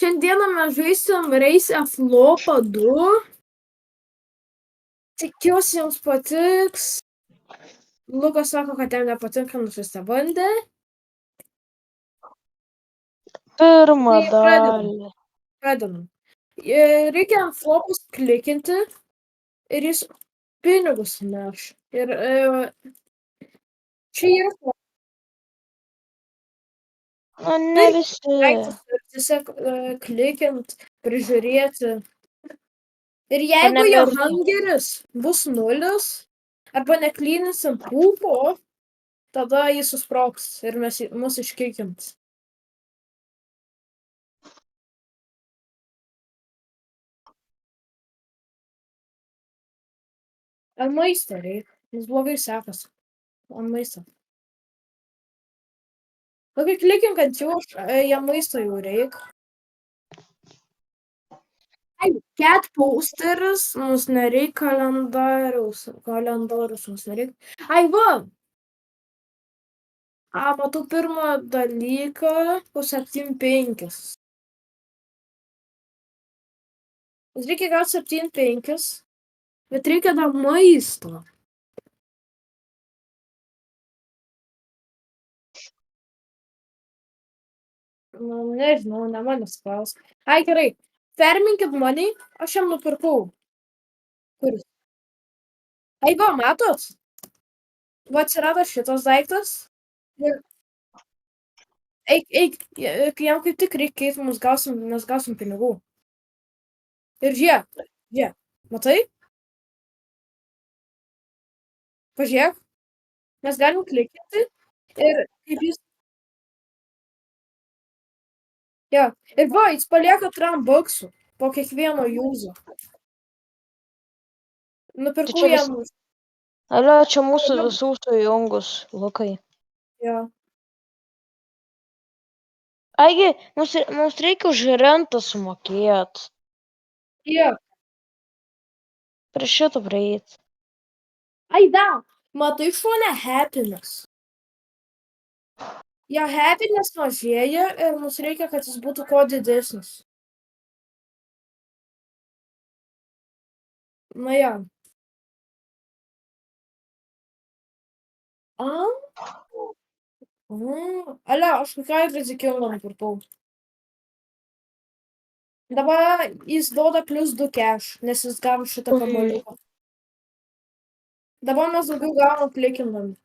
Šiandieną mes žaisim Race Flopą 2. Tikiuosi jums patiks. Lukas sako, kad jam nepatinka, nors jis nebandė. Pirmą Tai pradedam. dalį. Pradedam. Reikia ant flopus klikinti ir jis pinigus neš. Ir čia yra flopas. Nu, ne visi. Tiesiog klikint, prižiūrėti. Ir O jeigu ne jo per- hangeris bus 0 arba neklyninsim pūpo, tada jis susprogs ir mus iškikins. Ar maistą reik? Jis blogai sekasi. Ant maisto. Kai klikink ant jų, jam maisto jau reik. Ai, cat posteris, mums nereik kalendorius. Kalendorius mums nereik. Ai, va! Matau pirmą dalyką po 7,5. Mums reikia gauti 7,5, bet reikia dar maisto. Nu, nežinau, ne manęs klaus. Ai, gerai. Perminkit mane, aš jam nupirkau. Kuris? Ai, va, matot? Va, atsirado šitas daiktas. Ir eik, jam kaip tik reikia, mes gausim pinigų. Ir žiūrėk, matai? Pažiūrėk, mes galim klikinti ir kaip jis... Jo, ir va, jis palieka $3 po kiekvieno jūzo. Nupirkau čia jam. Alio, čia mūsų visų sujungus, Lukai. Jo. Aigi, mums reikia už rentą sumokėt. Jo. Prie šito prieit. Ai, da, matai šone happiness. Jo happiness mažėja ir mums reikia, kad jis būtų kuo didesnis. Na jo. Alio, aš kokiai rizikingą nupirkau. Dabar jis duoda +2 cash, nes jis gavo šitą kamuoliuką. Dabar mes daugiau gaunam klikindami.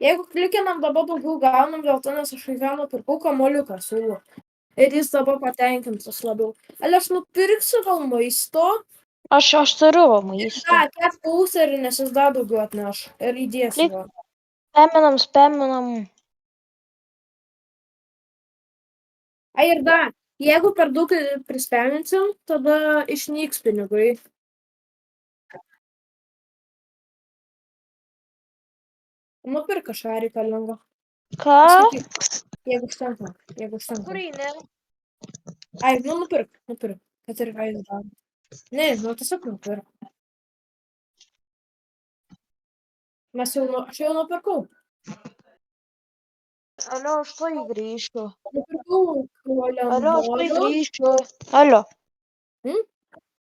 Jeigu klikinam, dabar daugiau gaunam dėl to, nes aš kiekvieną nupirkau kamuoliuką siūlo. Ir jis dabar patenkintas labiau. Alio, aš nupirksiu gal maisto. Aš turiu maistą. Cat posterį, nes jis dar daugiau atneš. Ir įdėsiu. Spaminam. Ai, ir dar, jeigu per daug prispaminsim, tada išnyks pinigai. Nupirk kažką reikalingo. Ką? Jeigu užtenka. Kurį ne? Ai, nu nupirk. Kad ir ką jis daro. Ne, nu tiesiog nupirk. Aš jau nupirkau. Alio, aš tuoj grįšiu. Nupirkau Alio, aš tuoj kalendorių. grįšiu. Alio.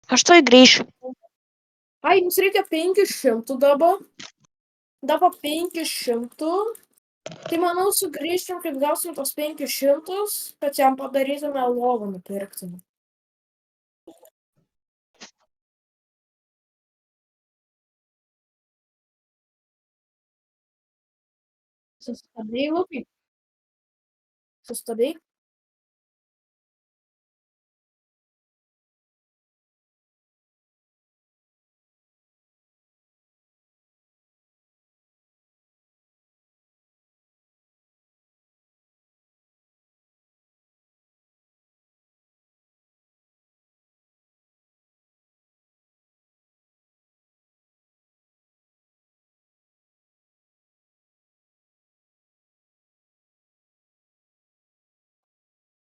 Aš tuoj grįšiu. Ai, jums reikia 500 dabar. Dabar 500. Tai manau, sugrįžtum, kaip gausim tos 500, kad jam padarytume lovą nupirktume. Sustabdai, Lukai? Sustabdai?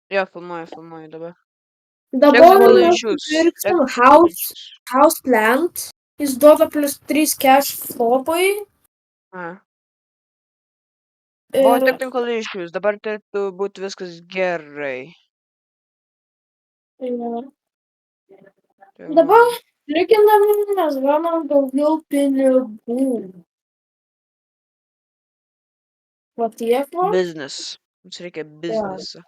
Jo, filmuoju dabar. Dabar būna mes išjus. nupirksim Houseplant. Jis duoda +3 cash flopui. Buvo Ir technical issues, dabar turėtų būti viskas gerai. ir Tai dabar va. lyginami mes gaunam daugiau pinigų. Va tiek va. Business. Mums reikia biznesą.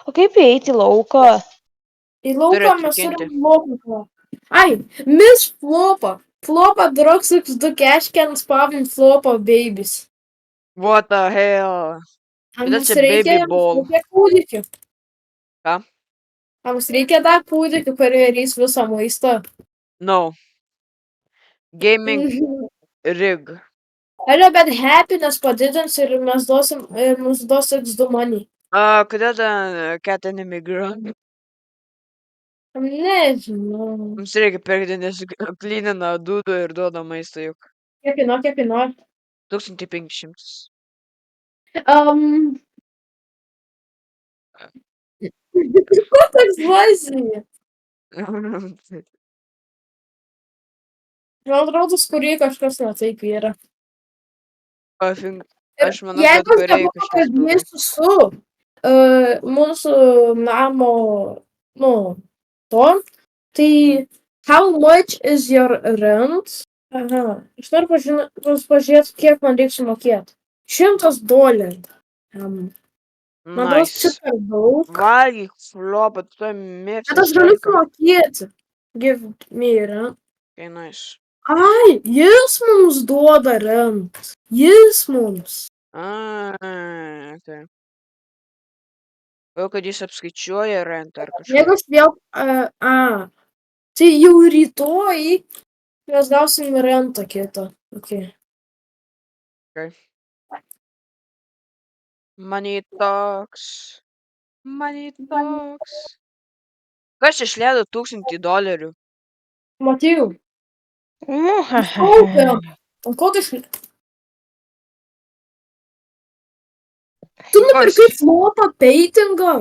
O kaip įeiti į lauką? Į lauką Turi mes atrakinti. turim lopą. Ai, Miss Flopa. Flopa Drox X2 Cash Can Spawn Flopa Babies. What the hell? A Kodėl mums čia baby reikia ball? kūdikių. Ką? A mums reikia dar kūdikių, kurie rys visą maistą. No. Gaming rig. Alio, bet happiness padidins ir mes duosim, ir mums duos X2 money. Kodėl ten cat enemy girl? Nežinau. Mums reikia pirkti, nes klynina dūdų ir duoda maistą juk. Kiek kainuoja? 1500. Ko toks vaizdas? Man atrodo, kurį kažkas ne taip yra. Ir Aš manau, kad jeigu aš kuriai dabar kažkas blogai. pakalbėsiu su mūsų namo, nu, to, tai how much is your rent? Aha, aš noriu pažiūrėti, kiek man reiks sumokėti. $100. Man atrodo, čia Nice. per daug. Valgyk flopą, tu Bet mėgsti aš galiu steiką. sumokėti. Give me rent. Okay, nice. Ai, jis mums duoda rent. Jis mums. Okay. Jau, kad jis apskaičiuoja rentą ar kažką. Jeigu aš vėl... Tai jau rytoj mes gausim rentą kitą. Okay. Money talks. Money talks. Kas čia išleido $1000? Matėjau. Nu, Kaupia. O ko tu išli... Tu nupirkai flopą peitingą.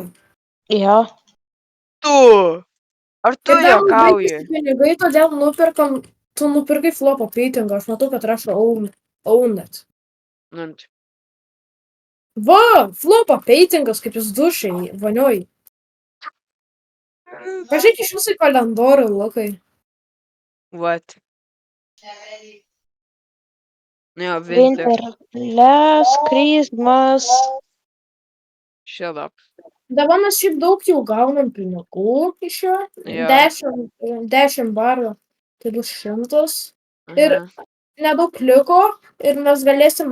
Jo. Tu! Ar tu Ir dar mums juokauji? baigėsi pinigai, todėl nupirkam... Tu nupirkai flopą peitingą. Aš matau, kad rašo own it. Nant. Va, flopo peitingas, kaip jis dušiai, vanioj. Pažiūrėk iš visų kalendorių, Lukai. What? Jo, winter. Winter, Christmas. Shut up. Dabar mes šiaip daug jau gaunam pinigų iš jo. Jo. 10 barų. Tai bus 100. Ir nedaug liko. Ir mes galėsim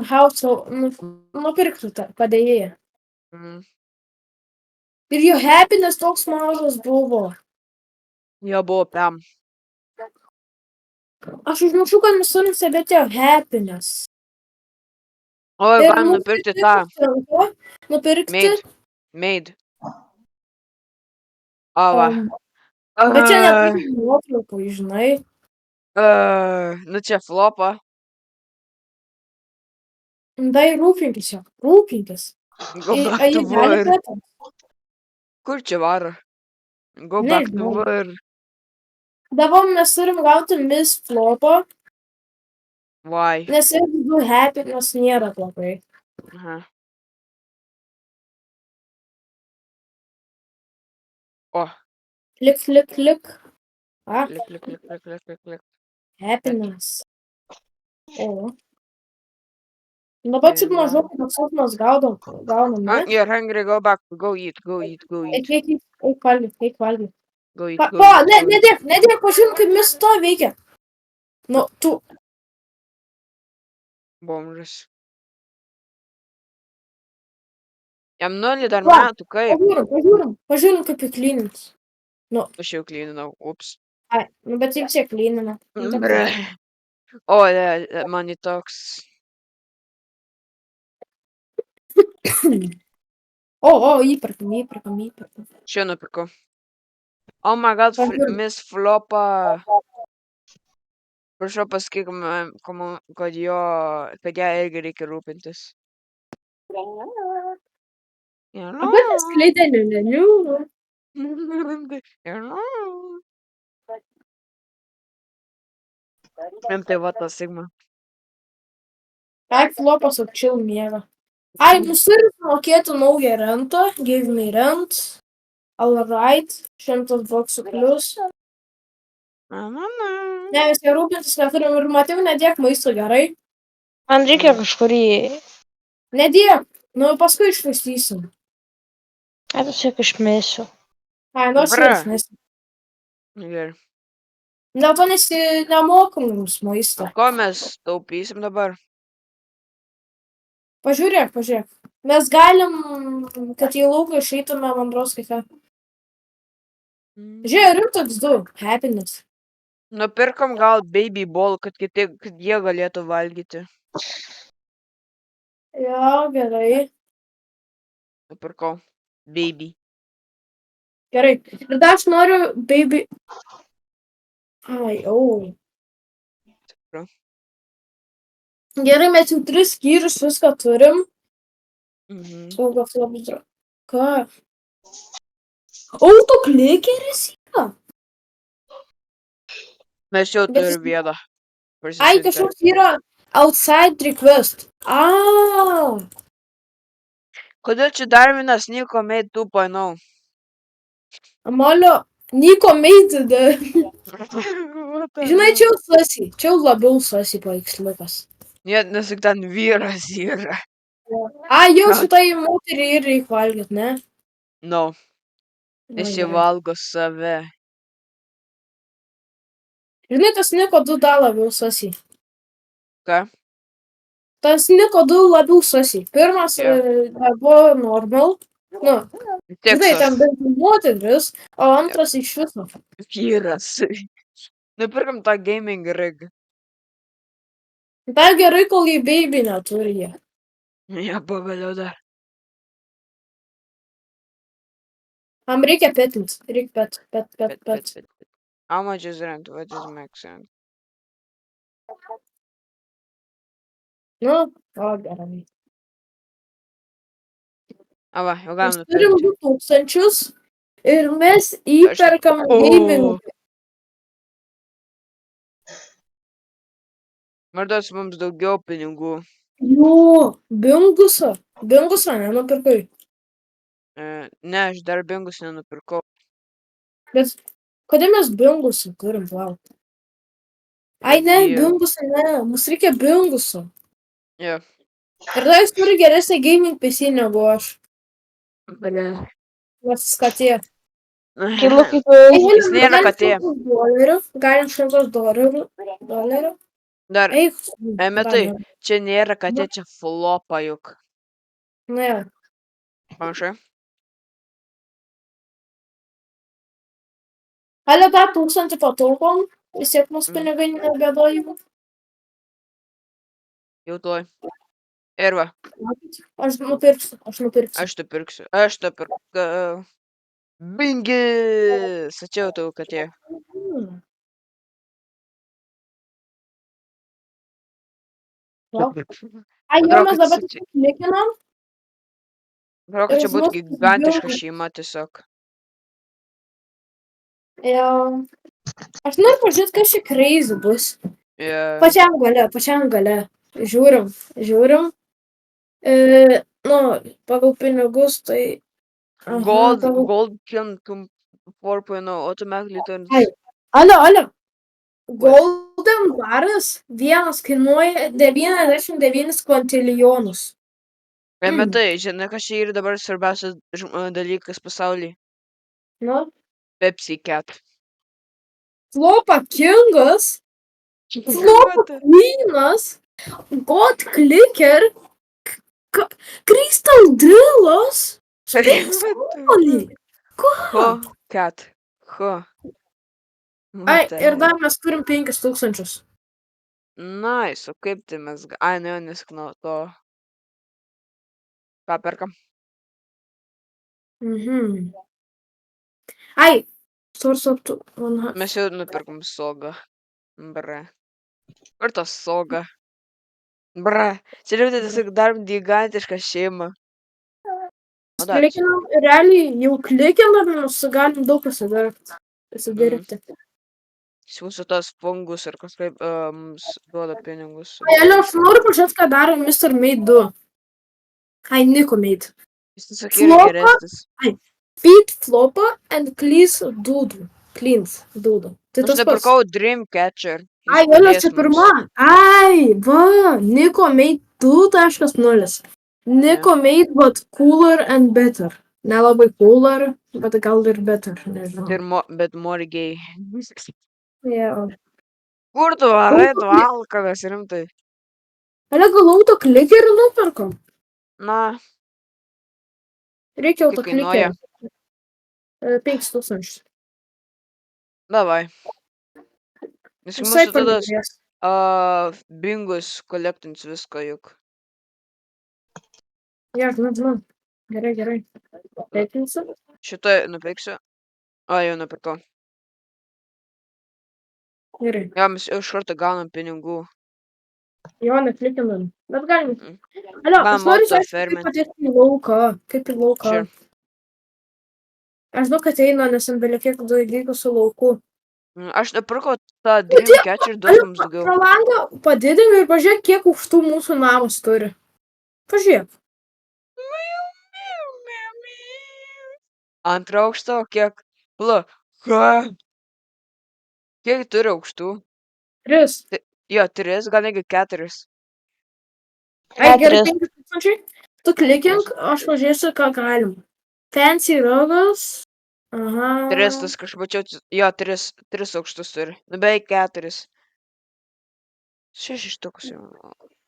nupirkti tą padėjėją. Ir jo happiness toks mažas buvo. Jo buvo pam. Aš užmiršau, kad mes turim stebėti jo happiness. O, Ir galim nupirkti tą. Nupirkti. Maid. O, va. Bet čia neturi nuotraukų, žinai. Nu čia flopą. Dai rūpinkis jo. Rūpinkis. Go back to war. War. Kur čia var? Go back to Nežinau. war. Dabar mes turim gauti Miss Flopą, Why? nes jeigu du happiness nėra labai. Aha. O. Klik. Klik, klik. Happiness. O. Dabar tik maždaug, kad mes gaunam, ne? You're hungry, go back. Go eat. Eik valgyt. Go eat. Nedėk, pažiūrėk, kaip Miss to veikia. Nu, tu. Bomžas. Jam 0 dar Va, metų, kaip? Pažiūrim, kaip įklynins. Aš jau klyninau, ups. Ai, bet vis tiek klynina. O, man į toks. O, įperkam. Čia nupirkau. Oh my god, Pažiūrim. Miss Flopa. Prašau pasakyk, kad ją irgi reikia rūpintis. Apie tas klydenių, nenių. Tai va tas Sigma. Ai, flopas apčil miega. Ai, mums turi mokėti naują rentą, give me rent, alright, 100 boksų plus. Ne, mes nerūpintis neturim ir matau, nedėk maisto, gerai? Man reikia kažkurį. Nedėk, nu paskui išvaistysim. Aš tiesiog išmėsiu. Ai, nors ir Bra. išmesti. Gerai. Dėl to nemokam mums maisto. Ko mes taupysim dabar? Pažiūrėk. Mes galim, kad į lauką išeitume mandros kai ką. Žiūrėk, rimtoks 2. Happiness. Nupirkom gal baby ball, kad jie galėtų valgyti. Jo, gerai. Nupirkau. Baby. Gerai. Ir dar aš noriu baby. Ai, au. Supratau. Gerai, mes jau 3 skyrius viską turim. Mhm. Saugo flapdra. Ką? Autoklikeris? Mes jau Bet turim vieną. Ai, kažkoks yra outside request. Kodėl čia dar vienas Niko Mate 2.0? Amalio, Niko made the... Žinai, čia jau sasi. Čia jau labiau sasi paveiksliukas. Net nesik ten vyras yra. Ai, jau šitai moteriai ir reikia valgyti, ne? No, nes jie valgo save. Žinai, tas Niko 2 dar labiau sasi. Ką? Tas Niko 2 labiau sasi. Pirmas buvo normal. Nu, žinai, ten Tikslas. bent moteris, o antras iš viso. Vyras. Nupirkam tą gaming rig. Tai gerai, kol jį baby neturi jie. Ja, pagaliau dar. Am reikia petins. Reikia pet. How much is rent? What is max rent? Nu, o gerai. Va, jau Mes galim turim nupirkti. 2000 ir mes įperkam gaming. Mardos mums daugiau pinigų. Jo, bingusą. Bingusą nenupirkai. Ne, aš dar bingus nenupirkau. Bet kodėl mes bingusą turim plaukti? Ai, ne, bingusą, ne. Mums reikia bingusą. Jo. Ir dar jis turi geresnį gaming PC negu aš. Nors katė. Kilu kaip Jis nėra katė. Galim $100. Dar, Eik. metai, čia nėra katė, čia flopa juk. Ne. Panašai. Ale dar 1000 pataupom. Vis tiek mūsų pinigai nebėdojimų. Jau tuoj. Ir va, Aš nupirksiu. aš nupirksiu. Aš nupirkau. Bingi! Sačiau tau katė. Ai, jau mes dabar Atrodo, klikinam. kad čia būtų gigantiška šeima tiesiog. Jo. Aš noriu pažiūrėti, kas čia crazy bus. Yeah. Pačiam gale. Žiūrim. Nu, pagal pinigus, tai... Gold Kiln 4.0 automatically turns. Ai, alio. Golden baras vienas kainuoja 99 kvantilijonus. Metai, žinai, kas čia yra dabar svarbiausias dalykas pasaulyje? Nu, Pepsi Cat. Flopa Kingas, Flopa Queenas, God Clicker, Crystal Drillas, Spinsolį. Ho, Cat. Ho. Ai, ir dar mes turim 5000. Nice, o kaip tai mes... Ai, ne, nesiknau to. Ką perkam? Ai, source of 100. Mes jau nupirkom sogą. Bra. Kur tas soga? Bra. Čia reikia tiesiog dar gigantišką šeimą. O dar. Klikinam, realiai jau klikinam, mes galim daug pasidirbti. Siųsiu tas fungus ir kažkaip mums duoda pinigus. Alio, aš noriu pažiūrėti, ką daro Mr. Maid 2. Ai, Niko Maid. Jis tiesiog yra Flopa. geresnis. Beat Flopa and Cleans Dudu. Cleans Dudu. Tai Aš tas pats. nupirkau Dreamcatcher. Jis Ai, Alio, padės čia mums. pirma. Ai, va. Niko Maid 2.0. Niko Maid, but cooler and better. Nelabai cooler, bet gal ir better, nežinau. Bet more gay. Yeah. Kur tu varai, tu alkanas, rimtai. Alio, gal autoklikerį nupirkom? Na, Reikia kiek kainuoja? autoklikerį. 5000. Davai. Nes Visai mūsų tada panorės. bingus kolektins viską juk. Ja, žinau. Gerai. Pėtinsiu. Šitą nupirksiu. O, jau nupirkau. Gerai. Jo, mes jau iš karto gaunam pinigų. Jo, neklikinam. Bet galim. Mm. Alio, Galim aš noriu auto išsiaiškinti, ferment. kaip padėti į lauką. Kaip į lauką. Sure. Aš žinau, kad eina, nes ten belie kiek dalykų su lauku. Aš nupirkau tą Dreamcatcher, duos mums daugiau. Pro langą padidink ir pažiūrėk, kiek aukštų mūsų namas turi. Pažiūrėk. Antrą aukštą, kiek? Pala, ką? Kiek turi aukštų? 3. Jo, 3, gal negi 4. Ai, gerai, 4. 5000. Tu klikink, aš pažiūrėsiu, ką galim. Fancy rogas. Aha. 3, tas kažkaip pačiau, jo, 3 aukštus turi. Nu, beveik 4. 6 štukus jau.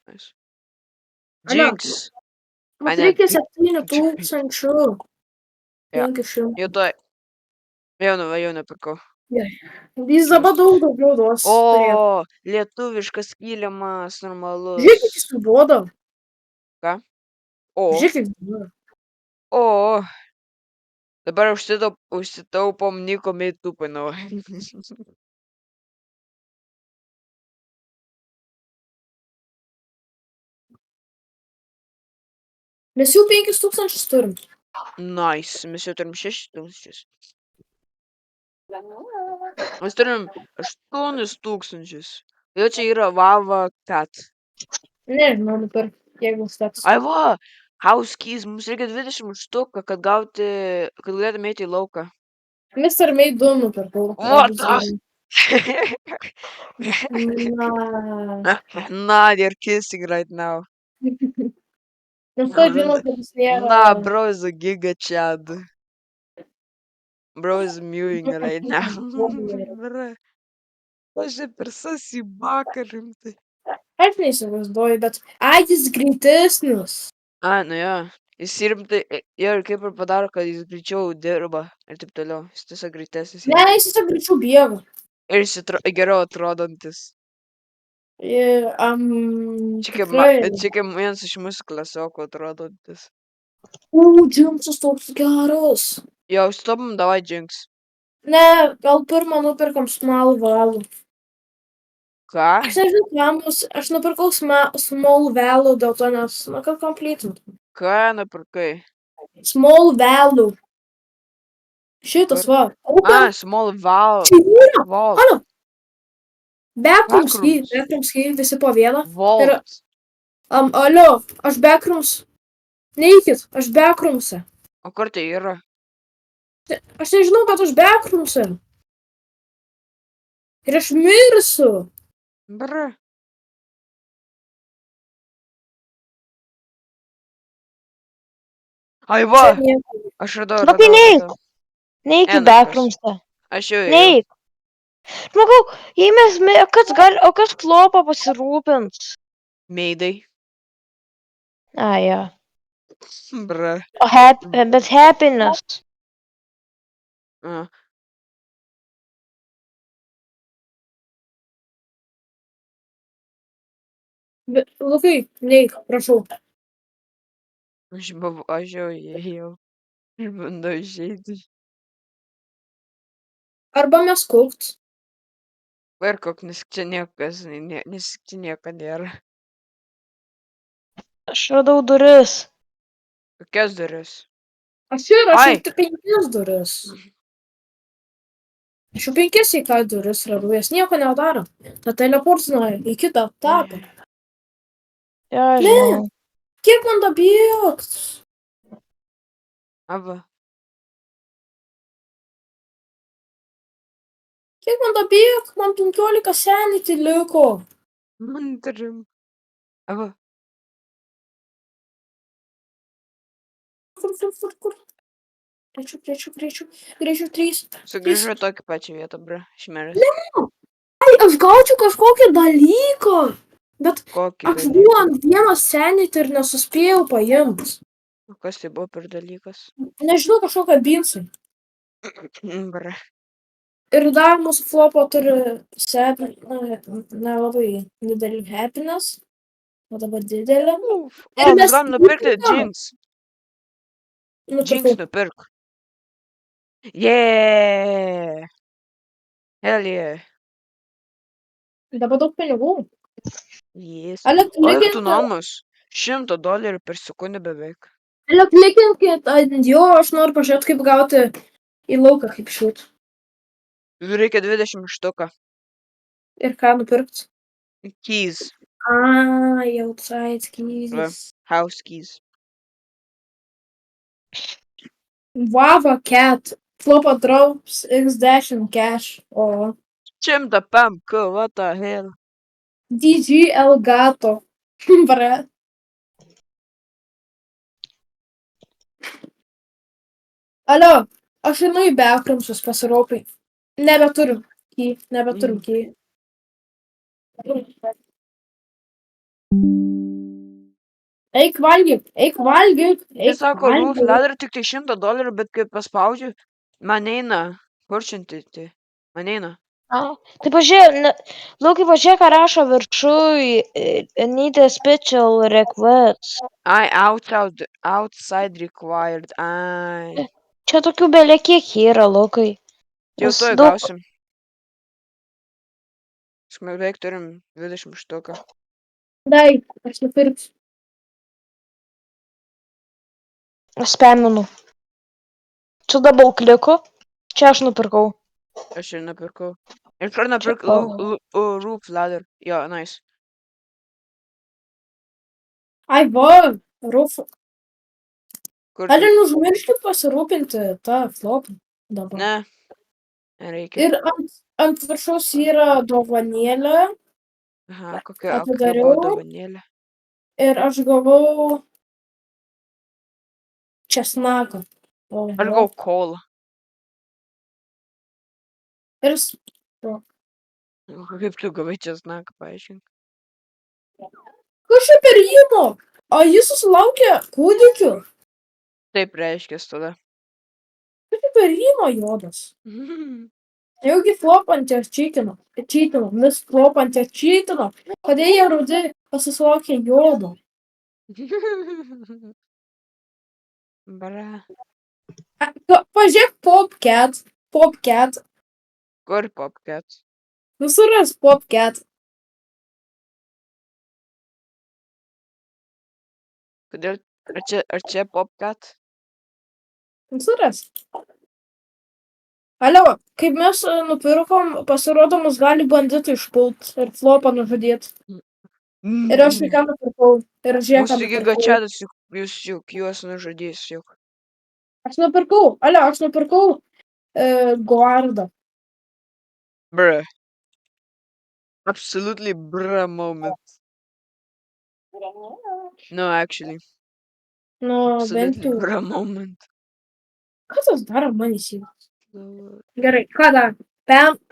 Nice. Alio, Jinx. mat ne, reikia pi- 7000. Jo. 500. Jau to. Jau nepirkau. Jis dabar daug daugiau duos. turėtų. O, lietuviškas kilimas, normalus. Žiūrėk, kaip jis nubodo. O, Žiūrėk, kaip jis nubodo. o. Dabar užsitaupom Niko Maid 2.0. Mes jau 5000 turim. Nice, mes jau turim 6000. Mes turim 8000. Jau čia yra Vava Cat. Nežinau, nupirk, jeigu staks. Ai va, house keys, mums reikia 20 štuką, kad galėtume eiti į lauką. Mr. Maid 2 nupirkau. What the- Na. Nah, they're kissing right now. Nes to žinau, kad jis nėra. Nah, bro is a giga chad. Bro is mewing right now. Bro. Aš čia per sasibaką rimtai. Aš neįsivaizduoju, bet. Ai, jis greitesnis. A, nu jo. Jis rimtai, jo ir kaip ir padaro, kad jis greičiau dirba ir taip toliau. Jis tiesiog greitesnis. Ne, jis tiesiog greičiau bėga. Ir jis geriau atrodantis. Čia kaip vienas iš mūsų klasiokų atrodantis. Džimsas toks geras. Jo, stopam, davai Jinx. Ne, gal pirmą nupirkom small value. Ką? Aš nežinau, kam aš nupirkau small value dėl to, nes, na, kad completintų. Ką nupirkai? Small value. Šitas va. A, small val. Čia yra. Vault. Alio. Backrooms Backrooms. key, visi po vieną. Vault. Alio, aš backrooms. Neikit, aš backroomse. O kur tai yra? Aš nežinau, kad aš backroomse. Ir aš mirsiu. Bra. Ai va, Čia nieko. aš radau. Nu, tai neik. Neik į Enakas. backroomsą. Aš jau. Neik. Žmogau, jei mes, o kas Flopa pasirūpins? Meidai. A, jo. Bra. Bet happiness. A. Lukai, neik, prašau. Aš jau įėjau. Aš bandau išeiti. Arba mes kokt. Ir kok, nes čia nieko nėra. Aš radau duris. Kokias duris? Aš ir Ai. tik 5 duris. Aš jau 5 į ką duris radau, jas nieko nedaro. Ta teleportina į kitą etapą. Jo, aš Ne. žinau. Kiek man dabėgt? Ava. Kiek man dabėgt? Man 15 senitį liko. Man turim. Ava. Kur? Greičiau 3. Sugrįžau į tokią pačią vietą, bra. Šmeris. Ai, aš gaučiau kažkokį dalyką. Bet Kokį aš dalyką? buvau ant vieno senitį ir nesuspėjau paimti. O kas tai buvo per dalykas? Nežinau, kažkokią binsai. Bra. Ir dar mūsų flopo turi nelabai didelį happiness. O dabar didelį. Uf. Ir O, mes mes galim nupirkti nupirkom. džins. Džins Nupirkau. nupirk. Yeah. Hell yeah. Dabar daug pinigų. Yes. Ale O jeigu tu klikink, nuomos $100 per sekundę beveik. ant jo, aš noriu pažiūrėti, kaip gauti į lauką, kaip šūt. Reikia 20 štuką. Ir ką nupirkt. Keys. Outside keys. House keys. Vava cat. Flopo drops X10 cash. O. 100 PMK, what the hell? DG Elgato. Bra. Alio, aš einu į Bekramsus pasiraupai. Nebeturiu. Nebeturiu. Eik valgyk. Jis sako, roof ladder tik tai $100, bet kai paspaudžiu, man eina. Kurčinti. Man eina. Tai pažiūrėk, Lukai, pažiūrėk, ką rašo viršui. Need a special request. Ai, outside required. Ai. Čia tokių belekiek yra, Lukai. Jau Nes tuoj daug- gausim. Mes beveik turim 20 štuką. Dai, aš nupirksiu. Spaminu. Čia double kliku. Čia aš nupirkau. Aš ir nupirkau. Ir kur nupirk roof ladder. Jo, nice. Ai, va. Rufo. Kur Ar tai? neužmirškit pasirūpinti tą flopą dabar. Ne. Nereikia. Ir ant viršaus yra dovanėlė. Aha, kokia Atidariau. buvo dovanėlė. Ir aš gavau česnaką. Aš gavau kolą. Ir Kaip tu gavai česnaką, paaiškink. kas čia per įmo? O jis susilaukė kūdikių. Taip reiškės tada. Kas čia per įmo juodas? Jaugi flopantė čytino. Vis flopantė čytino. Kodėl jie rudi pasilaukė juodo? Bra. Pažiūrėk Popcat. Kur Popcat? Nusuras Popcat. Kodėl? Ar čia Popcat? Nusuras. Alio, kaip mes nupirkom, pasirodo, mus gali banditai išpult ir flopą nužudyti. Ir aš ką nupirkau. Ir žiūrėk, ką Mūsų nupirkau. gigačiadas jūs juk juos nužudys juk. Aš nupirkau guardą. Bruh. Absolutely bruh moment. No, actually. Nu, bent Absolutely jau. bruh moment. Kas tas daro man įsijungs? Gerai, ką dar?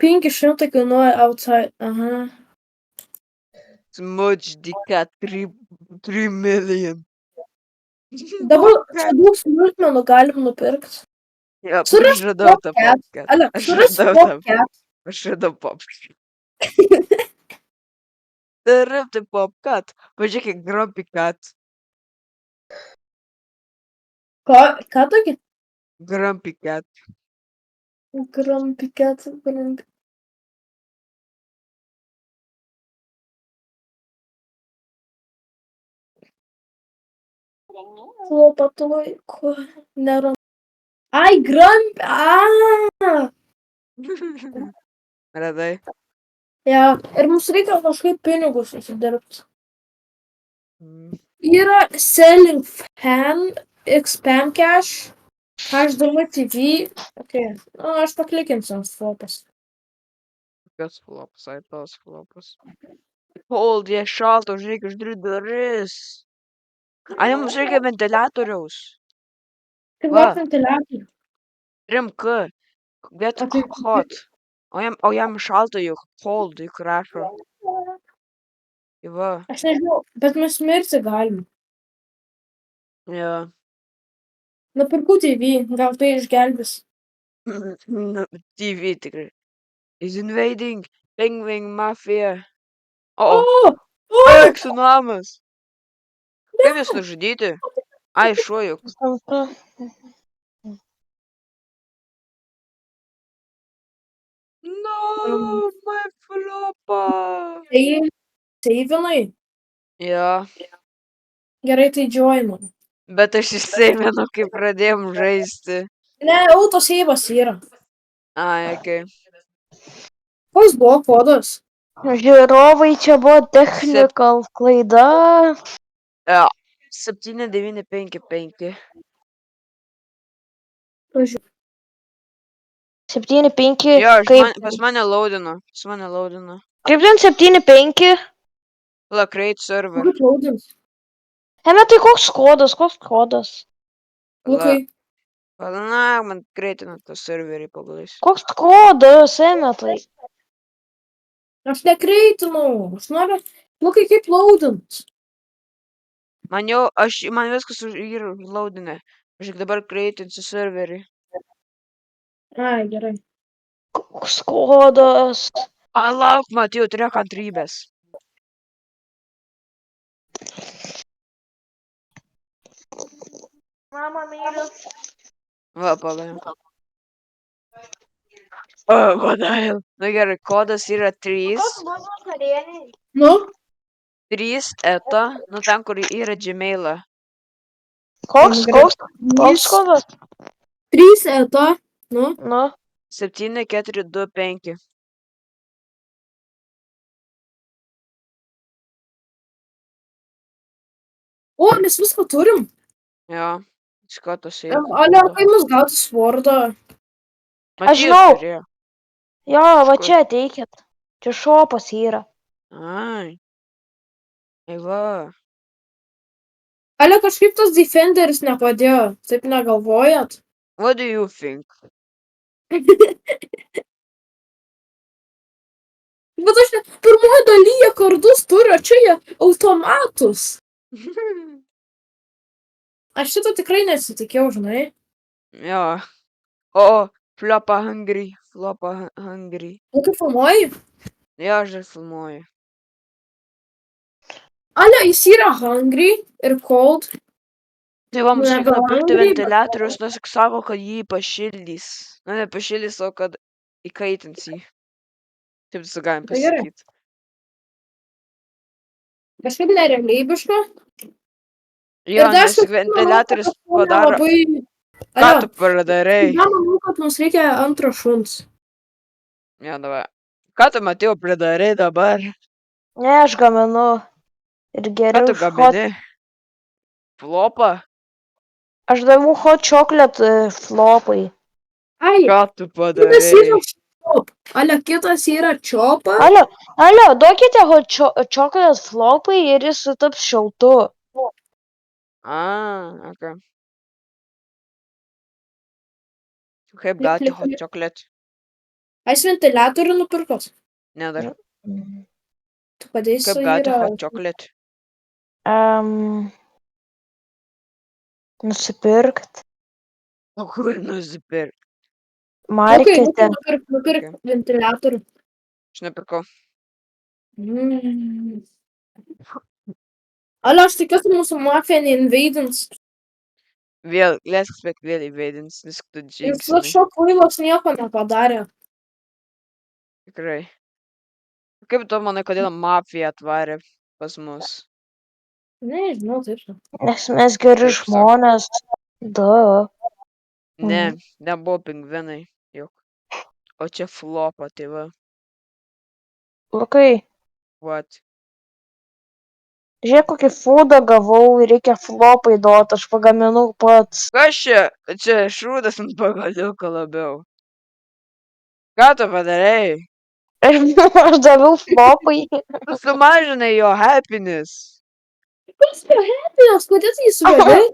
500 kainuoja outside. Aha. Smudge dika 3 million. Dabar čia daug smulkmenų galim nupirkti. Ja, Suras aš radau tą Popcat. Popcat. Alio, Aš suras radau tą Popcat. Aš radau Popcat. Tai Popcat. Pažiūrėk, kiek Grumpy Cat. Ką tokį? Grumpy Cat. Grumpy cat. Flopatuoju. Nerandu. Ai, Grumpy. Radai. Ja, ir mums reikia kažkaip pinigus susidirbti. Mm. Yra selling fan, expand cash, HDMI TV. Okay. Nu, aš paklikinsiu ant flopas. Kas flopas, ai tos flopas. Hold, jie šalta, užreikia uždaryti duris. Ai, mums reikia ventiliatoriaus. Kaip Va, gaut ventiliatorių? 3K. Get O tai hot. O jam šalta juk. Hold, juk rašo. Tai va. aš nežinau, bet mes mirti galim. Jo. Nupirkau TV, gal tai išgelbės. Nu, TV tikrai. Is invading. Penguin mafia. O, O! eik su namas. Kaip jūs nužudyti? Ai, šuo juk. No, my flopa. Tai seivinai. Jo. Gerai, tai joinam. Bet aš įsėminu, kai pradėjom žaisti. Ne, autoseivas yra. Ai, okei. Koks buvo kodas? Žiūrovai, čia buvo technikal klaida. Jo. 7955. Pažiūrėjau. 7-5. Jo, Kaip, pas mane laudino. Pas mane laudino. kaip ten 7-5? La, create server. Kokius laudins? Eme, tai koks kodas, koks kodas? La, Lukai. na, man greitina tą serverį pagalais. Koks kodas, eme tai? Aš nekreitinau. Aš noriu. Lukai, kaip laudins? Man viskas yra laudinė. Aš tik dabar greitinsiu serverį. Ai, gerai. Koks kodas? Lauk, Matijau, turėjo kantrybės. Mama myliu. Va, palaim. Kodėl? Nu gerai, kodas yra 3. Nu, 3 eta. Nu ten, kur yra Gmail'ą. Koks Jis- kodas? 3 eta. Nu, Nu, 7425. o, mes viską turim. Jo. Iš ko tas Ale, kaip mus gauti svordą? Aš žinau. Jo, va čia ateikit. Čia šopas yra. Ai. Ai va. Ale, kažkaip tas Defenderis nepadėjo. Taip negalvojat? What do you think? Bet aš ne, pirmoji dalyje kardus turiu, o čia jie automatus. Aš šito tikrai nesitikėjau, žinai. Jo. O, flopa hungry. Flopa hungry. O kaip filmuoji? Jo, aš dar filmuoju. Ale, jis yra hungry ir cold. Tai va, mums Ne, reikia gal nupirkti hungry, bet- ventiliatorius, nors tik sako, kad jį pašildys. Na, ne pašildys, o kad įkaitins jį. Taip visą galim Tai gerai. pasakyti. Kažkaip nerealybiška. Jo, nes ventiliatorius padaro. Labai... Ką Ale, tu padarai? ja, manau, kad mums reikia antro šuns. Jo, davai. Ką tu, Matijau, padarai dabar? Ne, aš gaminu. Ir Ką geriau tu gamini? Flopą? Aš daviau hot chocolate flopai. Ai, Ką tu kitas yra padarai? chop. Ale, kitas yra chopa. Alio, duokite hot chocolate flopai ir jis sutaps šiltu. Okay. Kaip gauti Klik, hot klik. chocolate? Aš ventiliatorių nupirkos. Ne, dar. Tu padėsi Kaip gauti hot chocolate? Nusipirkt. O kur nusipirk? Markete. Nupirk ventiliatorių. Aš nepirkau. Ale, aš tikiuosi mūsų mafija neinvadins. Vėl, leisk spėk vėl įveidins, nes tu Jis džinksini. šio kvailos nieko nepadarė. Tikrai. Kaip tu manai, kodėl mafija atvarė pas mus? Nežinau, taip. Nes mes geri Taip sako. žmonės. Da. Ne, nebuvo pingvinai. Juk. o čia flopa, tai va. Lukai, What? žiūrėk, kokį foodą gavau ir reikia flopai duot, aš pagaminau pats. Kas čia? Čia šūdas ant pagaliuko labiau. Ką tu padarei? Aš daviau flopai. Tu sumažinai jo happiness. Kas per hapinės, kodėl tu jį suvedai?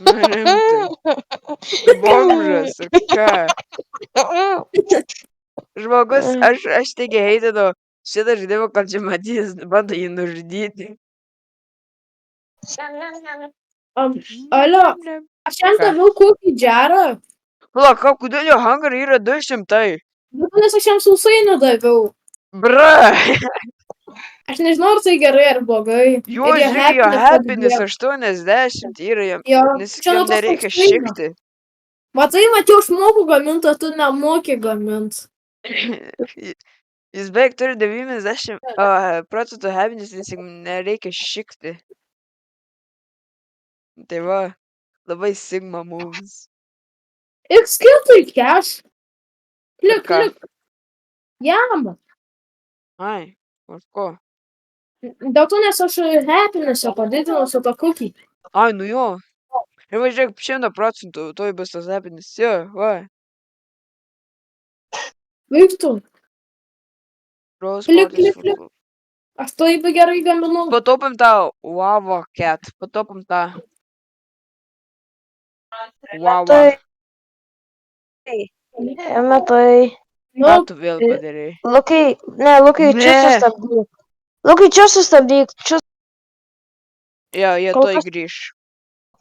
Nu rimtai. Bomžas ir ką? Žmogus, aš taigi heitinu šitą žaidimą, kad čia matys, bando jį nužudyti. Alio, aš jam Ką? daviau kokį džerą, Palauk, kodėl jo hunger yra 200? nes aš jam sausainių daviau. Bra! Aš nežinau, ar tai gerai ar blogai. Jo, Ir jo žiūrėk, jo happiness padidėjo. 80 yra jam, Jo, nes čia nuo jam to nereikia sausainio. šikti. Matai, mačiau, aš moku gaminti, o tu nemoki gaminti. Jis beveik turi 90 procentų happiness, nes jam nereikia šikti. Tai va, labai sigma moves. Ir skirtai keš. Ir ką? Klik. Jam. Ai, už ko? Dėl to, nes aš happiness'ą padidinau su to cookie. Ai, nu jo. Ir va, žiūrėk, 100% tuoj bus tas happiness. Jo, va. Vyktų. Rose Klik, Parties klik, klik. Aš to labai gerai gaminau. Pataupim tą Wava Cat. Pataupim tą Wava. Metai. Nu, Ką tu vėl padarei? Lukai, čia Ne. sustabdyk. Lukai, čia sustabdyk. Čia Jo, jie Kol tuoj kas- grįš.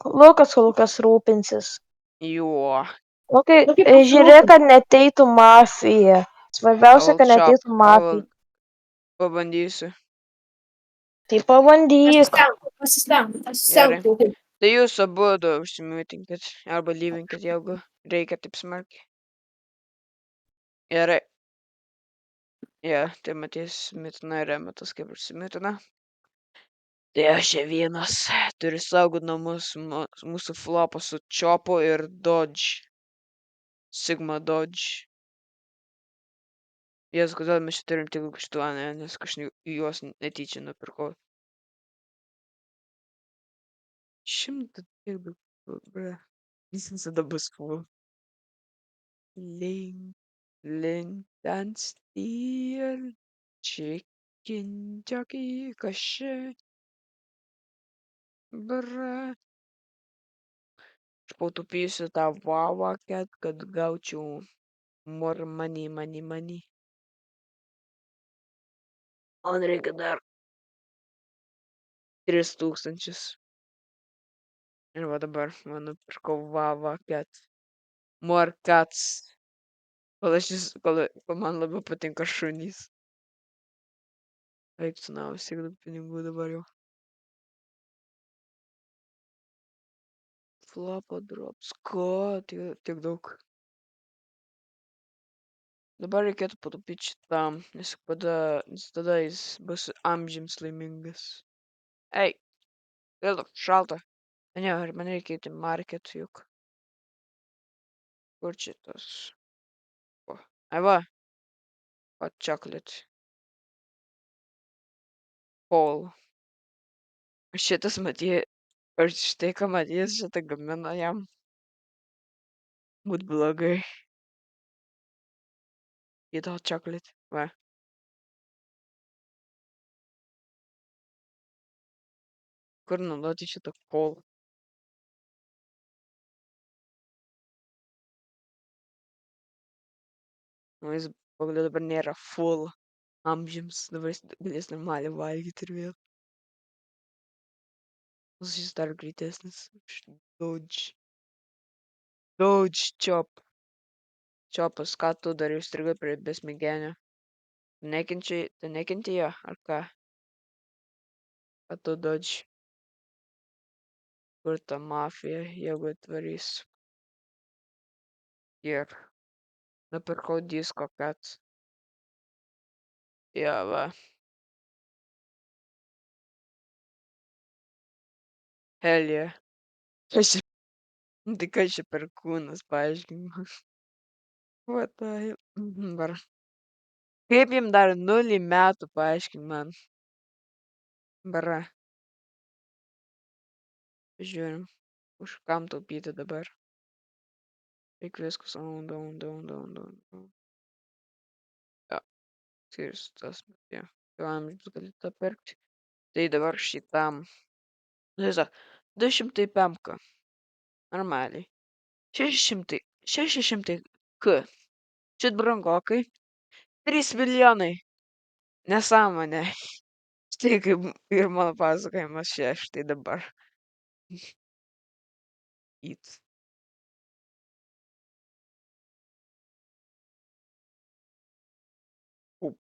Lukas rūpinsis. Jo. Lukai, Nu, kaip žiūrėk, kad neteitų mafija. Svarbiausia, kad I'll neteitų mafija. Pabandysiu. Tai pabandyk. Pasistenk. Tai jūs abu užsimutinkit arba lyvinkit, jeigu reikia taip smarkiai. Gerai. Jo, tai matys mitina ir Remetas kaip užsimitina. Tai aš čia vienas turiu saugot namus mūsų flopą su Chopo ir Dodge. Sigma Dodge. Jas, kodėl mes čia turim tik šitų, ne, nes kažkaip juos netyčia nupirkau. 100 dirbi, bre. Jis visada bus full. Link, dance, steel, chicken jockey, kas čia? Bra. Aš patupysiu tą Wawa Cat, kad gaučiau more money. Man reikia dar 3000. Ir va dabar man nupirkau Wawa Cat. More cats. Kol man labiau patinka šunys. Eik tu naują, siek daug pinigų dabar jau. Flopo drops. Ko? Tiek daug. Dabar reikėtų pataupyti šitam, nes tada jis bus amžiams laimingas. Ei, vėl šalta. Ne, man reikia eiti market juk. Kur čia tas? O, ai va. Hot chocolate. Paul. Šitas matė, ar štai ką matys, šitą gamina jam. Būt blogai. Eat hot chocolate. Va. Kur naudoti šitą Paul? Nu, jis pagaliau dabar nėra full amžiams. Dabar jis galės normaliai valgyti ir vėl. Nors jis dar greitesnis. Dodge. Dodge Chop. Chopas, ką tu darai, užstrigai prie besmigenio? Tu nekenti jo, ar ką? Ką tu Dodge? Kur ta mafija, jeigu atvarys? Ir nupirkau Disco Cat. Jo, va. Hell yeah. Aš Nu, tai kas čia per kūnas, paaiškink man. What the hell? Dabar. Kaip jam dar 0 metų, paaiškink man. Bara. Žiūrim. Už kam taupyti dabar? Reik viskas. Down. Jo, skirstas. Jo. Jo amžius gali tą pirkti. Tai dabar šitam. Tiesiog 200 pemka. Normaliai. 600 k. Šit brangokai. 3 milijonai. Nesąmonė. Štai kaip ir mano pasakojimas čia, štai dabar. It. Up.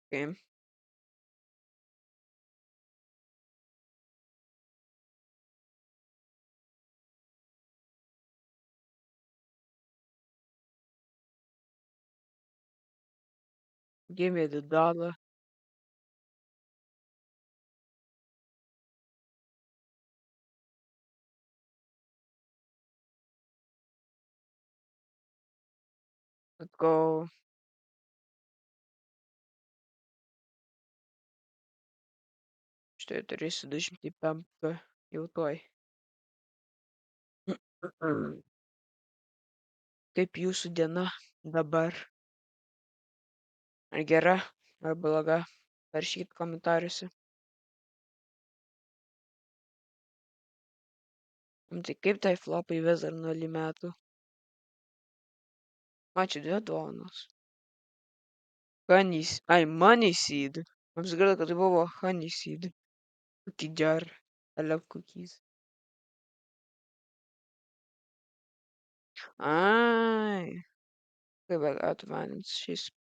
Okay. Give me the dollar. Let's go. Štai turėsiu 205 jau tuoj. Kaip jūsų diena dabar? Ar gera, ar bloga? Parašykit komentaruose. Tai kaip tai flopai vis dar 0 metų? Ačiū 2 dovanos. Money seed. Apsigaila, kad tai buvo honey seed. Cookie jar. I love cookies. Ai. Kaip gauti vandens šis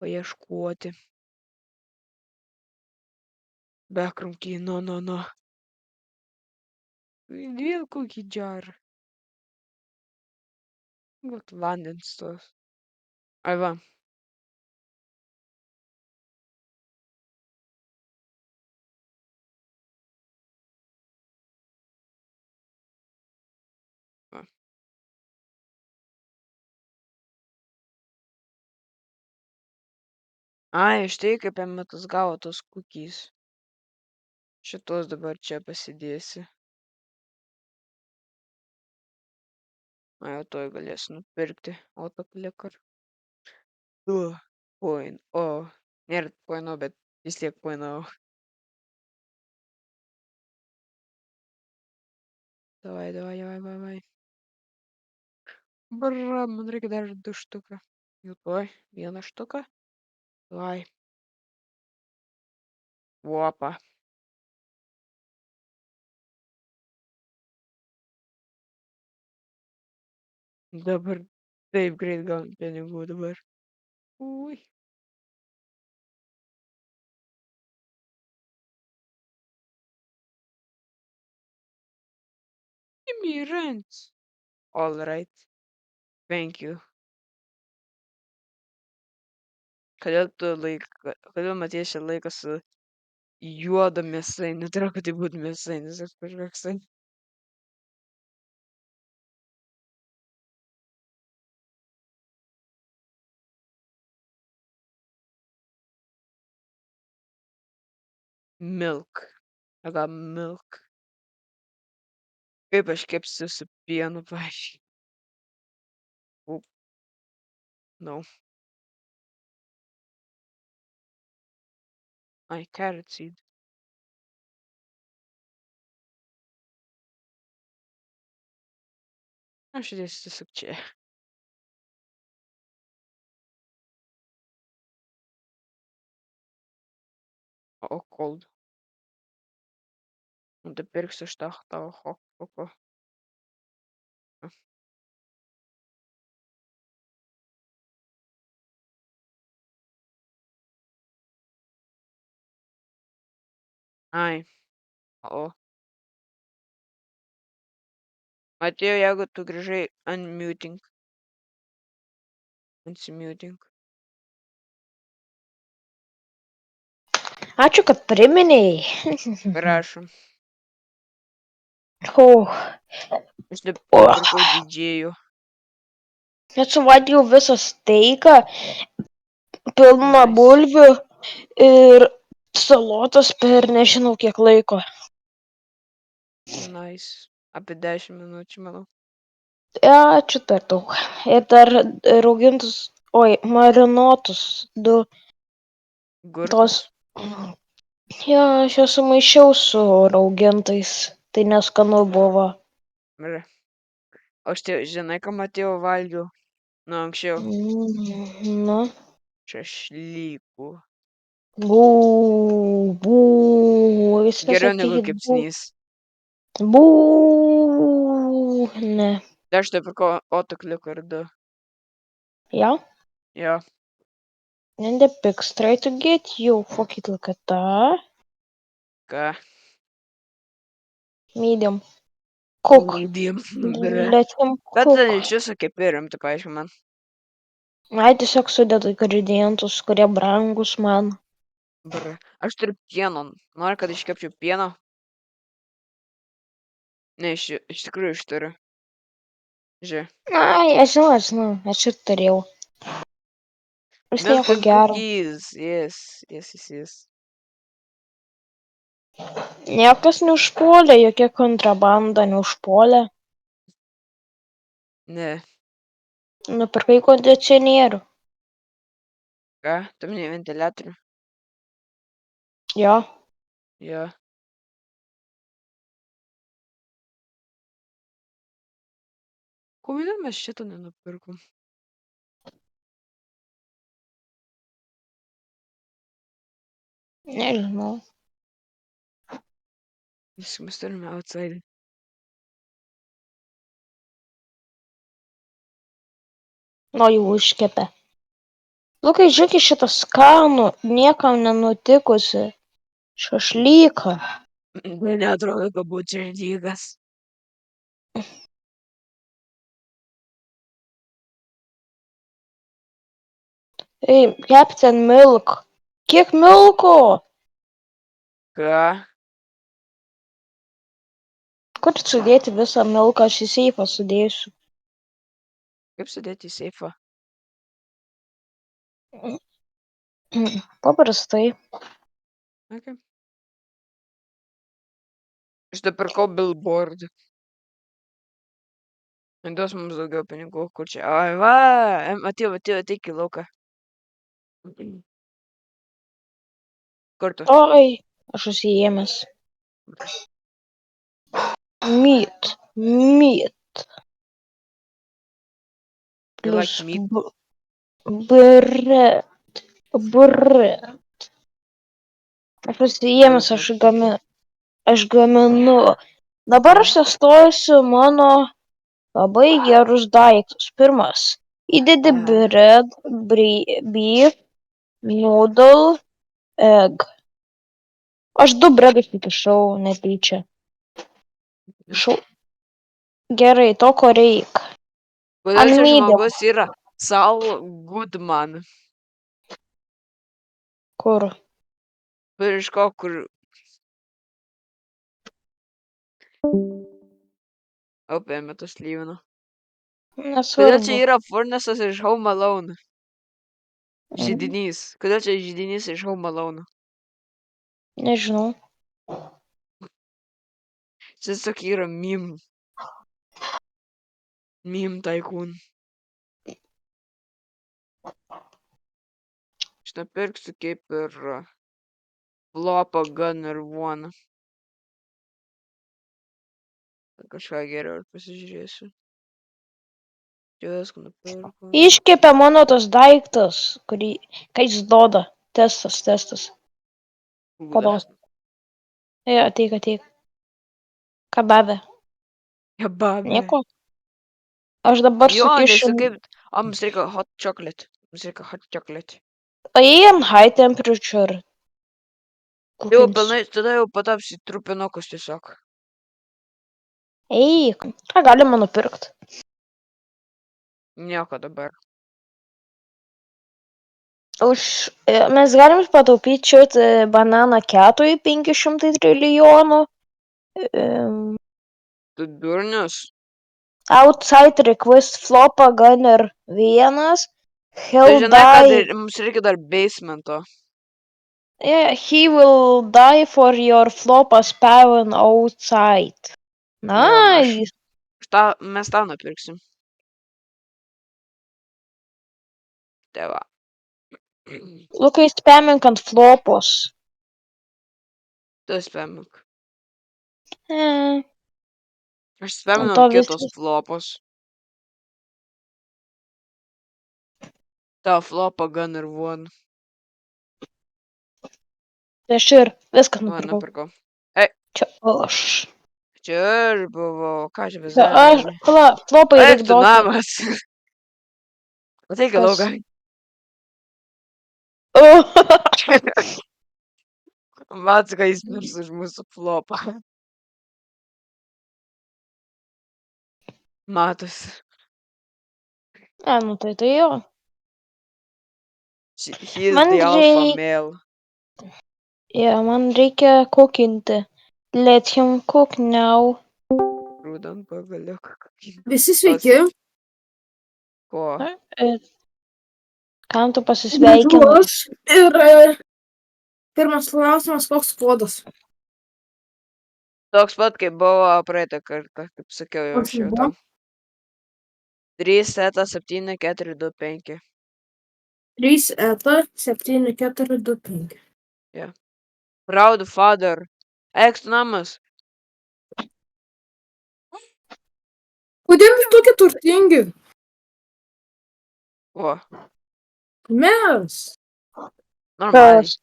paieškoti. Backroom no. Vėl cookie jar. Vat vandens tos. Ai va. Va. Ai, štai kaip Emetas gavo tos cookies. Šitos dabar čia pasidėsi. Ai, o toj galėsiu nupirkti autoklicker. 2.0. Nėra 2.0, bet vis tiek 0.0. Давай. Bra, man reikia dar 2 štuką. Jau tuoj, 1 štuką. Tuoj. Vopa. Dabar taip greit gaunu pinigų dabar. Ui. Give me rent. All right. Thank you. Kodėl Matieša laikosi juodo mėsainio? Tai yra, kad tai būtų mėsainis ar kažkoks tai. Milk. I got milk. Kaip aš kepsiu su pienu, paaiškiai. No. Ai, carrot seed. Aš įdėsiu tiesiog čia. O, cold. Nu, tai pirksiu šitą tavo hoko. Ai. O. Matėjo, jeigu tu grįžai unmuting. Unsimuting. Ačiū, kad priminėjai. Prašom. Aš nupirkau didžėjų. Net suvalgiau visą steiką, pilną Nice. bulvių ir salotas per nežinau kiek laiko. Nice. Apie 10 minučių, manau. Ačiū per daug. Ir dar raugintus, marinuotus du tos. Gurkas. Jo, aš juos sumaišiau su raugintais. Tai neskanu buvo. Bra. O žinai, ką Matėjo valgiau? Nu, anksčiau. Nu. Šašlykų. Bū, bū, viskas Geriau negu sakykit bū. kepsnys. Bū, ne. Tai aš nupirkau otukliuką ir 2. Ja? Jo. And the pigs try to get you. Fuck it, look at that. Ką? Medium. Cook. Medium. Bra. Let him Bet ten cook. iš viso kepi rimtai, paaiškink man. Ai, tiesiog sudedu ingredientus, kurie brangus man. Bra. Aš turiu pieno. Nori, kad iškepčiau pieno? Ne, iš tikrųjų aš turiu. Žiūrėk. Ai, aš žinau, aš ir turėjau. Jis Milk nieko and gero. cookies. Yes. Niekas neužpuolė, jokia kontrabanda neužpuolė. Ne. Nupirkai kondicionierių. Ką? Tu minėjai ventiliatorių? Jo. Jo. Kodėl mes šito nenupirkom? Nežinau. Mes turime outside. Nu, jau iškepė. Lukai, žiūrėk į šitą skanų, niekam nenutikusi. Šašlyką. Tai neatrodo, kad būtų šešdykas. Ei, Captain Milk. Kiek milko? Ką? Kur sudėti visą milką, aš į seifą sudėsiu. Kaip sudėti į seifą? Paprastai. Okay. Aš nupirkau billboard. Duos mums daugiau pinigų, kur čia. Ai, va, atėjo, ateik į lauką. Kur tu? Oi, aš užsiėmęs. Meat. You like Plus meat? bread. Aš užsiėmęs, aš gaminu. Dabar aš testuosiu mano labai gerus daiktus. Pirmas. Įdedi bread, beef, noodle, egg. Aš 2 bredus įkišau netyčia. Gerai, to ko reik. Kodėl čia Medium. žmogus yra Saul Goodman? Kur? Paieško, kur... Paėmė tas lyvino. Kodėl čia Nesvarbu. yra Furnesas iš Home Alone? Židinys. Kodėl čia židinys iš Home Alone? Nežinau. Čia tiesiog yra meme. Meme tycoon. Aš nupirksiu kaip ir flopą Gunner One. Kažką geriau ir pasižiūrėsiu. Viską nupirkau. Iškepė mano tas daiktas, kurį, kai jis duoda. Testas. Pados. Ateik. Ką davė? Kebabė. Nieko. Aš dabar Jo, sukišiu. nes kaip... mums reikia hot chocolate. O jei ant high temperature. Jau pilnai, tada jau patapsi trupinukus tiesiog. Eik, ką galima nupirkt? Nieko dabar. Mes galim pataupyti šitą bananą ketui 500 trilijonų. Tu durnius? Outside request flopą gunner 1. Tai He'll žinai, kad die. mums reikia dar basemento. Yeah, he will die for your flopą spawn outside. Jo, Nice. mes tą nupirksim. Tai va. Lukai spammink ant flopos. Tu spamink. Aš Ant spaminu to ant kitos viskas. flopos. Tavo flopą Gunner One. Tai aš ir viską Va, nupirkau. nupirkau. Ei, Čia aš. čia aš buvau. Ką čia Čia aš. bezavė? Pala, flopai Eik reik tu duoti. namas. Ateik į Kas? lauką. Mats, kai jis mirs už mūsų flopą. Matos. Nu tai jo. He is Man the alpha reik- male. Man reikia kukinti. Let him cook now. Rūdant pagaliuk. Visi sveiki. Ko? Kam tu Grįžau pasisveikinai? aš ir pirmas klausimas, koks kodas? Toks pat, kaip buvo praeitą kartą, kaip sakiau jau Koks aš jau buvo? tau. 3 seta 7 4 2 5. 3 ETA 7425. Proud father. Eik tu namas. Kodėl jūs tokie turtingi? O, Mes. normaliai. Kas?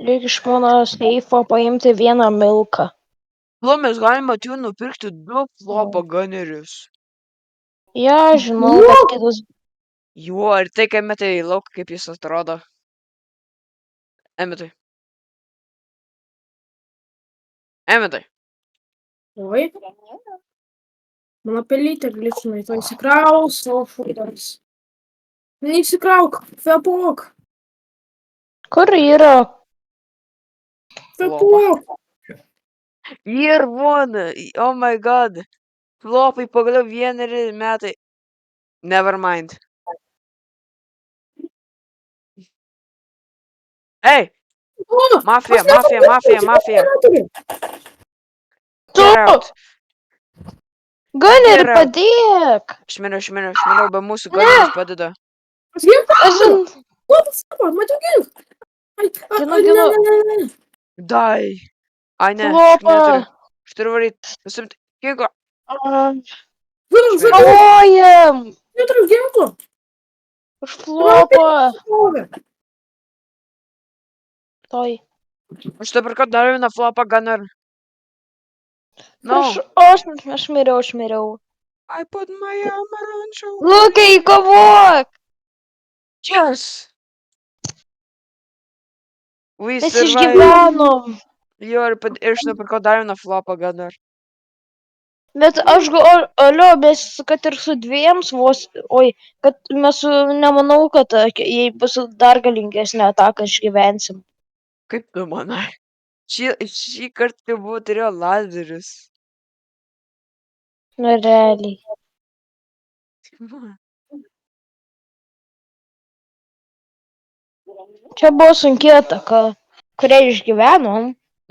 Reikia iš mano seifo paimti vieną milką. Tuo mes galime jų nupirkti 2 flopo gunnerius. Ja, žinau, kad kitas. Jo, ir tai, kai metai į lauką, kaip jis atrodo. Emetai. Emetai. Oi. Mano pelytė gličinai, to įsikrauk savo futbolis. Neįsikrauk, kvepok, Kur yra? kvepok. Ir one. Oh my god. Flopai pagaliau 1 metai. Never mind. Ei, O, mafija, aš neturiu, mafija, mafija, aš mafija. neturiu. Tu! Get out. Gunner, Get out. padėk! Šmiriau, be mūsų gunneris padeda. Aš ginklą Aš turiu. ant... Labas, matau ginklą. Ai, Ginu. ne. Dai. Ai, ne, Flopa. neturiu. Aš turiu varyti. Nusimti. Ginklą. Žinau, Kovojam! neturiu ginklo. Už flopą! Toj. Aš dabar kad dar vieną flopą gunner. No. Aš miriau. I put my armor on show. Lukai, kovok! Yes. We Mes survived. išgyvenom. Jo, ir aš nupirkau dar vieną flopą gunner. Bet aš mes kad ir su dviems vos, kad mes nemanau, kad jei bus dar galingesnė ataka, išgyvensim. Kaip tu manai? Šį kartą buvo turėjo lazerius. Nu, realiai. Čia buvo sunki ataka, kurią išgyvenom.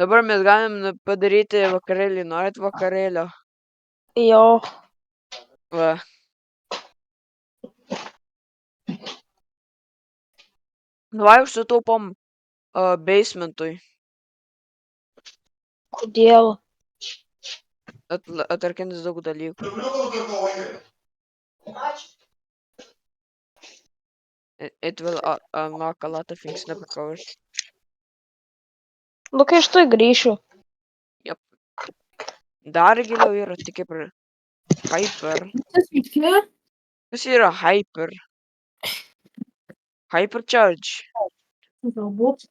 Dabar mes galim padaryti vakarėlį. Norit vakarėlio? Jo. Va. Davai užsitaupom basementui. Kodėl? Atarkins daug dalykų. It will unlock a lot of things. Nepirkau aš. Lukai, aš tuoj grįšiu. Dar giliau yra tik kaip ir hyper. Kas yra hyper? Hypercharge. Galbūt.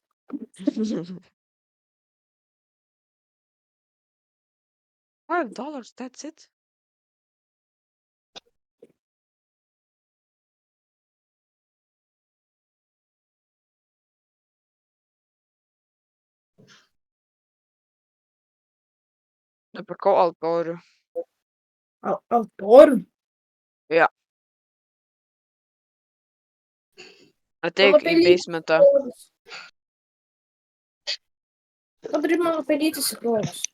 $5, that's it. Nupirkau altorių. Altorių. Jo. Ateik į basementą. Padaryk mano pelyti įsikrovus.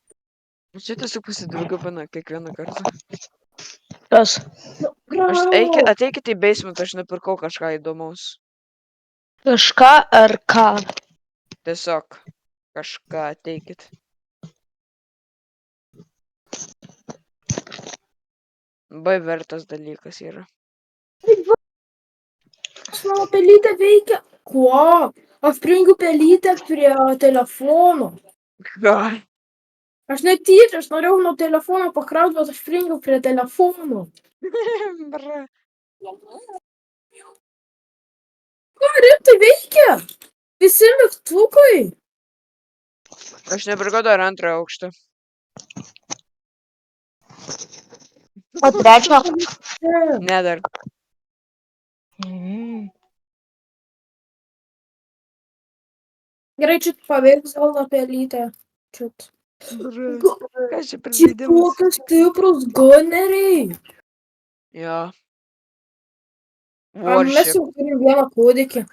Čia tiesiog pasidvigubina kiekvieną kartą. Kas? Ateikit į basementą, aš nupirkau kažką įdomaus. Kažką ar ką? Tiesiog kažką ateikit. Labai vertas dalykas yra. Mano pelytė veikia. Kuo? Aš prijungiu pelytę prie telefono. Ką? Aš netyčia, aš norėjau nuo telefono pakrauti, bet aš prijungiau prie telefono. Bra. Rimtai veikia. Visi mygtukai. Aš nepirkau dar antrą aukštą. O trečią? Ne dar. Gerai, čia paveiks gal tą pelytę. Čia. Kas čia per žaidimas? Tokie stiprus guneriai. Jo. Mes Worship. jau turim vieną kūdikį.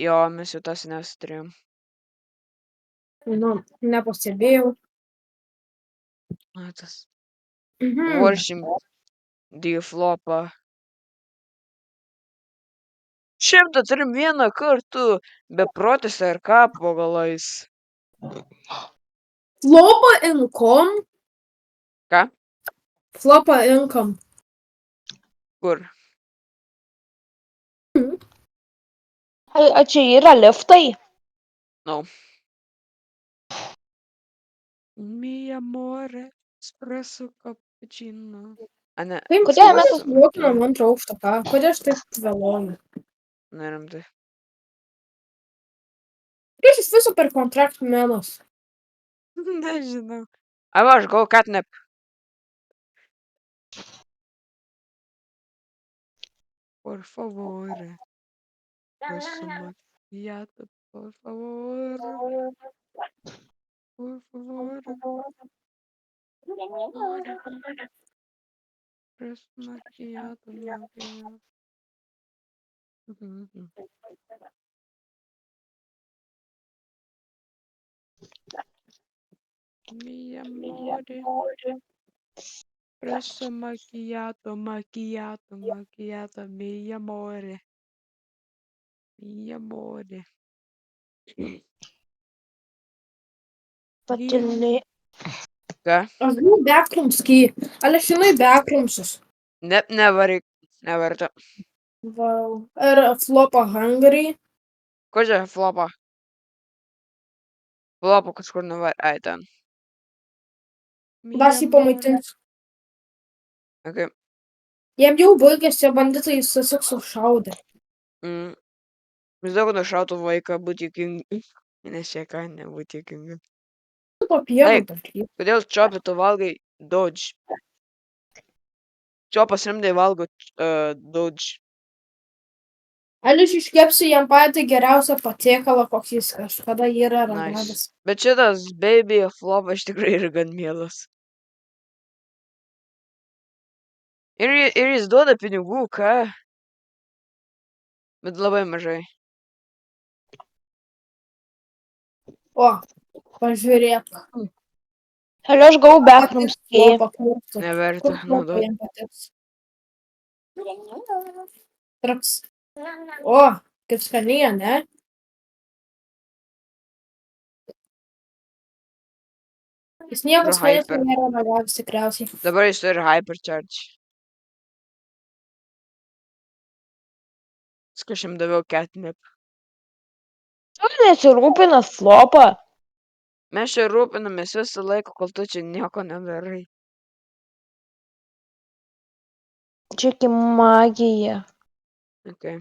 Jo, mes jau tas nesuturėjom. Nu, nepastebėjau. Tas. Mhm. Worship. Flopą. 101 kartų. Beprotis ar ką po galais. Flopą income. Ką? Flopą income. Kur? Ar čia yra liftai? No. Mi amore, espresso cappuccino. A ne. Kaip Kodėl mes mes mokinam antrą aukštą ką? Kodėl aš taip vėluoju? Nerimtai. Prieš jis viso per kontraktų menas. Nežinau. Va, aš gavau catnap. Por favor. Espresso macchiato, por favor. Por favor. Espresso macchiato, macchiato. Mi amore. Espresso macchiato, macchiato, macchiato, mi amore. Mi amore. Patilnė. Ką? Aš gavau backrumskį. Ale žinai backroomsus. Nevaryk. Neverta. Wow. Ir flopą hungry. Kur čia flopą? Flopą kažkur nuvarė. Ai, ten. Dar jį pamaitinsiu. Okay. Jiem jau baigėsi, banditai susik sušaudė. Vis daug nušautų vaiką būti juokinga. Nes čia ką nebūti juokinga. Papieną Taip. Kodėl Čiopi tu valgai Dodge? Čiopas rimtai valgo Dodge. Ale aš iškepsiu jam patį geriausią patiekalą, koks jis kažkada yra Nice. ragavęs. Bet šitas baby flop iš tikrai yra gan mielas. Ir jis duoda pinigų, ką? Bet labai mažai. O, pažiūrėk. Ar aš gavau backrumskį? Neverta. Kur jam patiks? Traks. O, kaip skaniai, ne? Jis niekas manęs Hyper. nėra ragavęs tikriausiai. Dabar jis turi hypercharge. Aš jam daviau catnip. Tu nesirūpina flopą. Mes čia rūpinamės visą laiką, kol tu čia nieko nedarai. Čia iki magija. Okay.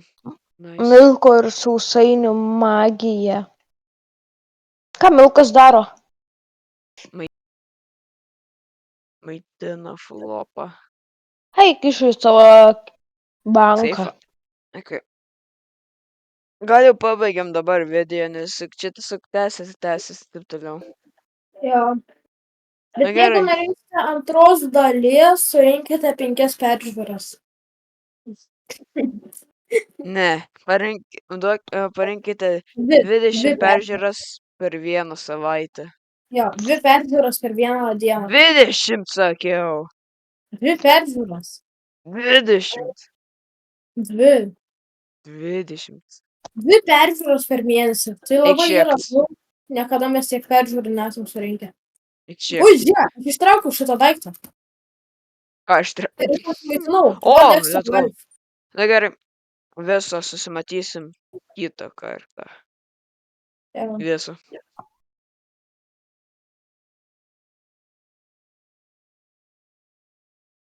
Nice. Milko ir sausainių magija. Ką milkas daro? maitina flopą. Eik iš savo banką. Seifą. Okay. Gal jau pabaigiam dabar video, nes čia tiesiog tęsis taip toliau. Jo. Na Bet gerai. jeigu norėsite antros dalies, surinkite 5 peržiūras. Ne, parinkite Dvi 20 peržiūras. peržiūras per vieną savaitę. Jo, 2 peržiūras per vieną dieną. 20 sakiau. 2 peržiūras. 20. 2. 20. 2 peržiūros per mėnesį. Tai labai yra Eikšieks. daug. Niekada mes tiek peržiūrų nesam surinkę. Eikšieks. Ui, žiūrėk, aš ištraukiau šitą daiktą. Ką aš turiu? Ir aš pasimaitinau. O, Alexa let's go. Valve. Na gerai. Viso susimatysim kitą kartą. Jo. Viso.